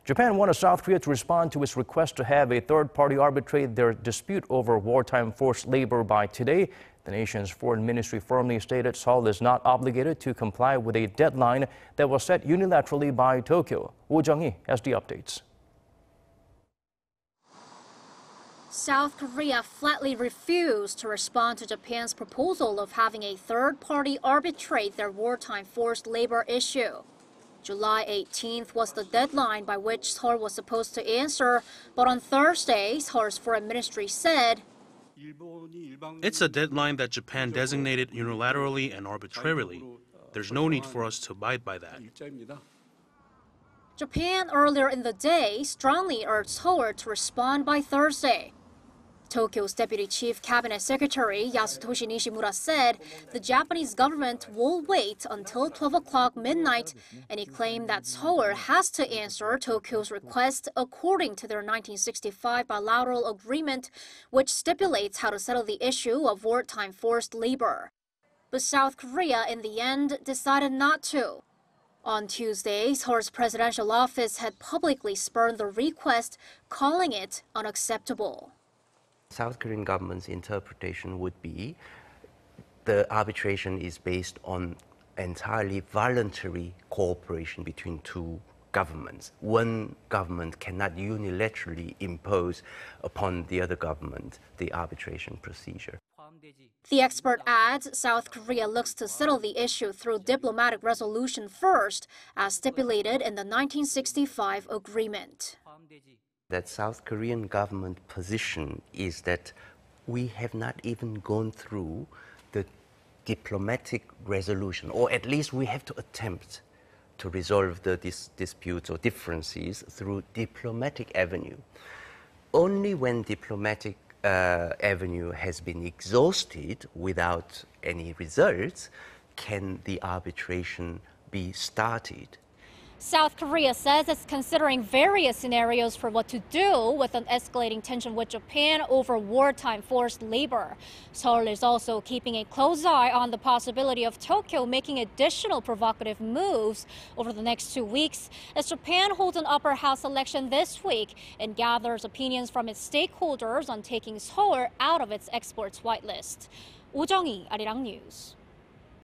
Japan wanted South Korea to respond to its request to have a third party arbitrate their dispute over wartime forced labor by today. The nation's foreign ministry firmly stated Seoul is not obligated to comply with a deadline that was set unilaterally by Tokyo. Jung-hee has the updates. South Korea flatly refused to respond to Japan's proposal of having a third party arbitrate their wartime forced labor issue. July 18th was the deadline by which Seoul was supposed to answer, but on Thursday, Seoul's foreign ministry said, "It's a deadline that Japan designated unilaterally and arbitrarily. There's no need for us to abide by that." Japan earlier in the day strongly urged Seoul to respond by Thursday. Tokyo's Deputy Chief Cabinet Secretary Yasutoshi Nishimura said the Japanese government will wait until 12 o'clock midnight, and he claimed that Seoul has to answer Tokyo's request according to their 1965 bilateral agreement, which stipulates how to settle the issue of wartime forced labor. But South Korea, in the end, decided not to. On Tuesday, Seoul's presidential office had publicly spurned the request, calling it unacceptable. South Korean government's interpretation would be the arbitration is based on entirely voluntary cooperation between two governments. One government cannot unilaterally impose upon the other government the arbitration procedure. The expert adds South Korea looks to settle the issue through diplomatic resolution first, as stipulated in the 1965 agreement. That South Korean government position is that we have not even gone through the diplomatic resolution, or at least we have to attempt to resolve the disputes or differences through diplomatic avenue. Only when diplomatic avenue has been exhausted without any results can the arbitration be started. South Korea says it's considering various scenarios for what to do with an escalating tension with Japan over wartime forced labor. Seoul is also keeping a close eye on the possibility of Tokyo making additional provocative moves over the next 2 weeks as Japan holds an upper house election this week and gathers opinions from its stakeholders on taking Seoul out of its exports whitelist. Jung-hee, Arirang News.